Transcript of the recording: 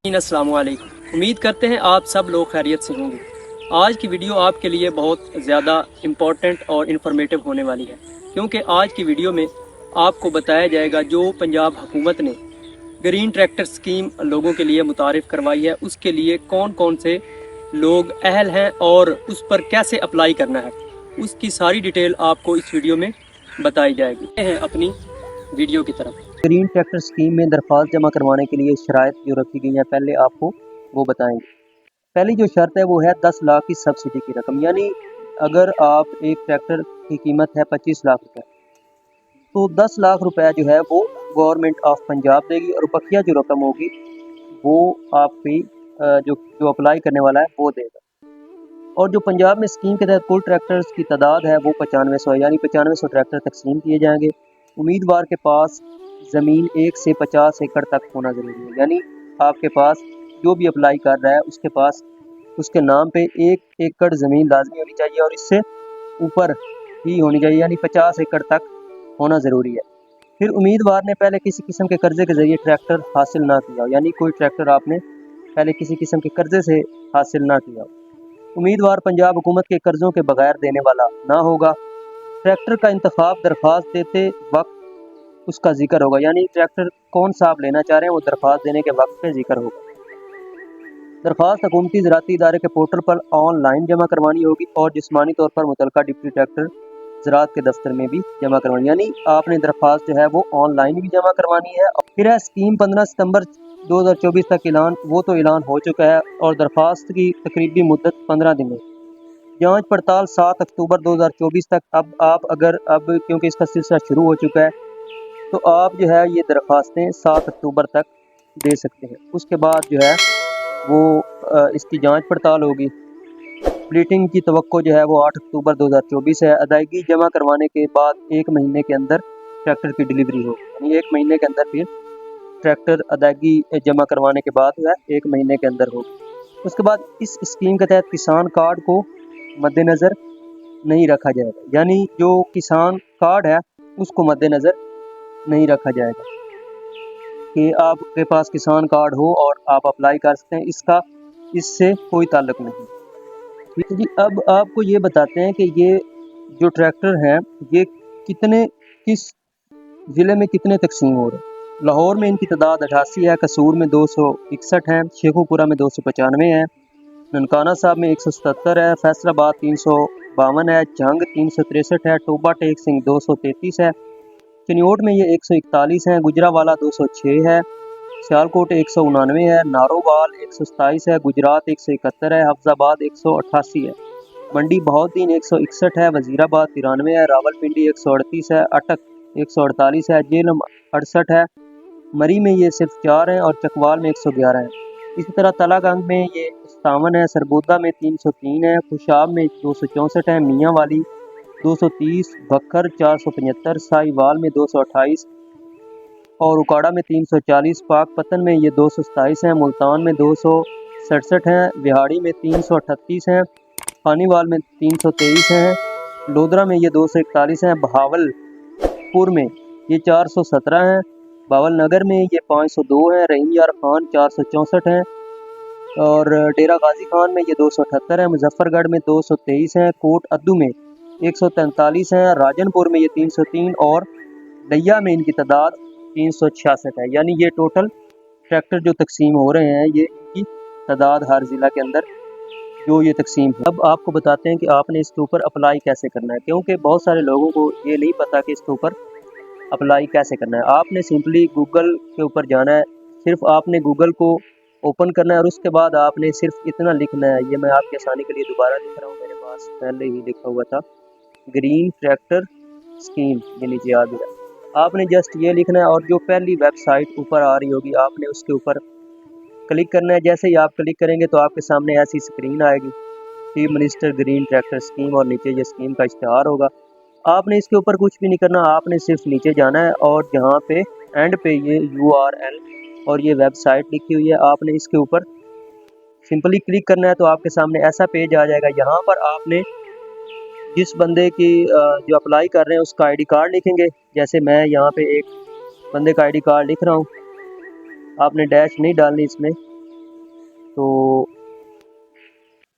السلام علیکم۔ امید کرتے ہیں آپ سب لوگ خیریت سے ہوں گے۔ آج کی ویڈیو آپ کے لیے بہت زیادہ امپورٹنٹ اور انفارمیٹیو ہونے والی ہے، کیونکہ آج کی ویڈیو میں آپ کو بتایا جائے گا جو پنجاب حکومت نے گرین ٹریکٹر سکیم لوگوں کے لیے متعارف کروائی ہے، اس کے لیے کون کون سے لوگ اہل ہیں اور اس پر کیسے اپلائی کرنا ہے، اس کی ساری ڈیٹیل آپ کو اس ویڈیو میں بتائی جائے گی۔ اپنی ویڈیو کی طرف گرین ٹریکٹر سکیم میں درخواست جمع کروانے کے لیے شرائط جو رکھی گئی ہیں پہلے آپ کو وہ بتائیں گے۔ پہلی جو شرط ہے وہ ہے 10 لاکھ کی سبسڈی کی رقم، یعنی اگر آپ ایک ٹریکٹر کی قیمت ہے 25 لاکھ روپے تو 10 لاکھ روپے جو ہے وہ گورنمنٹ آف پنجاب دے گی، اور بقیہ جو رقم ہوگی وہ آپ کی جو اپلائی کرنے والا ہے وہ دے گا۔ اور جو پنجاب میں اسکیم کے تحت کل ٹریکٹرز کی تعداد ہے وہ 9500 ہے، یعنی 9500 ٹریکٹر تقسیم کیے جائیں گے۔ امیدوار کے پاس زمین 1 سے 50 ایکڑ تک ہونا ضروری ہے، یعنی آپ کے پاس جو بھی اپلائی کر رہا ہے اس کے پاس اس کے نام پہ 1 ایکڑ زمین لازمی ہونی چاہیے، اور اس سے اوپر ہی ہونی چاہیے، یعنی 50 ایکڑ تک ہونا ضروری ہے۔ پھر امیدوار نے پہلے کسی قسم کے قرضے کے ذریعے ٹریکٹر حاصل نہ کیا ہو، یعنی کوئی ٹریکٹر آپ نے پہلے کسی قسم کے قرضے سے حاصل نہ کیا ہو۔ امیدوار پنجاب حکومت کے قرضوں کے بغیر دینے والا نہ ہوگا۔ ٹریکٹر کا انتخاب درخواست دیتے وقت اس کا ذکر ہوگا، یعنی ٹریکٹر کون سا آپ لینا چاہ رہے ہیں وہ درخواست دینے کے وقت پہ ذکر ہوگا۔ درخواست حکومتی زراعتی ادارے کے پورٹل پر آن لائن جمع کروانی ہوگی، اور جسمانی طور پر متعلقہ ڈپٹی ڈائریکٹر زراعت کے دفتر میں بھی جمع کروانی، یعنی آپ نے درخواست جو ہے وہ آن لائن بھی جمع کروانی ہے۔ پھر ہے اسکیم 15 ستمبر 2024 تک اعلان، وہ تو اعلان ہو چکا ہے، اور درخواست کی تقریبی مدت 15 دن ہے۔ جانچ پڑتال 7 اکتوبر 2024 تک۔ اب کیونکہ اس کا سلسلہ شروع ہو چکا ہے تو آپ جو ہے یہ درخواستیں 7 اکتوبر تک دے سکتے ہیں۔ اس کے بعد جو ہے وہ اس کی جانچ پڑتال ہوگی۔ پلیٹنگ کی توقع جو ہے وہ 8 اکتوبر 2024 ہے۔ ادائیگی جمع کروانے کے بعد 1 مہینے کے اندر ٹریکٹر کی ڈلیوری ہوگی، یعنی 1 مہینے کے اندر پھر ٹریکٹر ادائیگی جمع کروانے کے بعد جو ہے 1 مہینے کے اندر ہوگی۔ اس کے بعد اس اسکیم کے تحت کسان کارڈ کو مد نظر نہیں رکھا جائے گا، یعنی جو کسان کارڈ ہے اس کو مد نظر نہیں رکھا جائے گا کہ آپ کے پاس کسان کارڈ ہو اور آپ اپلائی کر سکتے ہیں، اس سے کوئی تعلق نہیں۔ ٹھیک ہے جی، اب آپ کو یہ بتاتے ہیں کہ یہ جو ٹریکٹر ہیں یہ کس ضلع میں کتنے تقسیم ہو رہے ہیں۔ لاہور میں ان کی تعداد 88 ہے، قصور میں 261 ہے، شیخو پورہ میں 295 ہے، ننکانہ صاحب میں 177 ہے، فیصل آباد 352 ہے، جھنگ 363 ہے، ٹوبہ ٹیک سنگھ 233 ہے، چنیوٹ میں یہ 141 ہیں، گجرانوالہ 206 ہے، سیالکوٹ 199 ہے، نارووال 127 ہے، گجرات 171 ہے، حفظ آباد 188 ہے، منڈی بہاؤالدین 161 ہے، وزیر آباد 93 ہے، راول پنڈی 138 ہے، اٹک 148 ہے، جیلم 68 ہے، مری میں یہ صرف 4 ہیں، اور چکوال میں 111 ہیں۔ اسی طرح تلا گنگ میں یہ 57 ہے، سرگودا میں 303 ہے، خوشاب میں 264 ہے، میاں والی 230، بکھر 475، سائی وال میں 228 اور اکاڑا میں 340، پاک پتن میں یہ 227 ہیں، ملتان میں 267 ہیں، بہاڑی میں 338 ہیں، خانی وال میں 323 ہیں، لودرا میں یہ 241 ہیں، بہاول پور میں یہ 417 ہیں، باول نگر میں یہ 502 ہیں، رحیم یار خان 464 ہیں، اور ڈیرہ غازی خان میں یہ 278 ہیں، مظفر گڑھ میں 223 ہیں، کوٹ ادو میں 143 ہیں، راجن پور میں یہ 303 اور لیا میں ان کی تعداد 366 ہے، یعنی یہ ٹوٹل ٹریکٹر جو تقسیم ہو رہے ہیں یہ ان کی تعداد ہر ضلع کے اندر جو یہ تقسیم ہے۔ اب آپ کو بتاتے ہیں کہ آپ نے اس کے اوپر اپلائی کیسے کرنا ہے، کیونکہ بہت سارے لوگوں کو یہ نہیں پتا کہ اس کے اوپر اپلائی کیسے کرنا ہے۔ آپ نے سمپلی گوگل کے اوپر جانا ہے، صرف آپ نے گوگل کو اوپن کرنا ہے، اور اس کے بعد آپ نے صرف اتنا لکھنا ہے، یہ میں آپ کے آسانی کے لیے دوبارہ لکھ رہا ہوں، میرے پاس پہلے ہی لکھا ہوا تھا، گرین ٹریکٹر سکیم، یہ نیچے آ گیا۔ آپ نے جسٹ یہ لکھنا ہے، اور جو پہلی ویب سائٹ اوپر آ رہی ہوگی آپ نے اس کے اوپر کلک کرنا ہے۔ جیسے ہی آپ کلک کریں گے تو آپ کے سامنے ایسی اسکرین آئے گی، chief minister green tractor scheme, اور نیچے یہ اسکیم کا اشتہار ہوگا۔ آپ نے اس کے اوپر کچھ بھی نہیں کرنا، آپ نے صرف نیچے جانا ہے، اور جہاں پہ اینڈ پہ یہ URL اور یہ ویب سائٹ لکھی ہوئی ہے آپ نے اس کے اوپر سمپلی کلک کرنا ہے، تو آپ کے سامنے ایسا پیج آ جائے گا۔ یہاں پر آپ نے جس بندے کی جو اپلائی کر رہے ہیں اس کا ID کارڈ لکھیں گے، جیسے میں یہاں پہ ایک بندے کا ID کارڈ لکھ رہا ہوں، آپ نے ڈیش نہیں ڈالنی اس میں، تو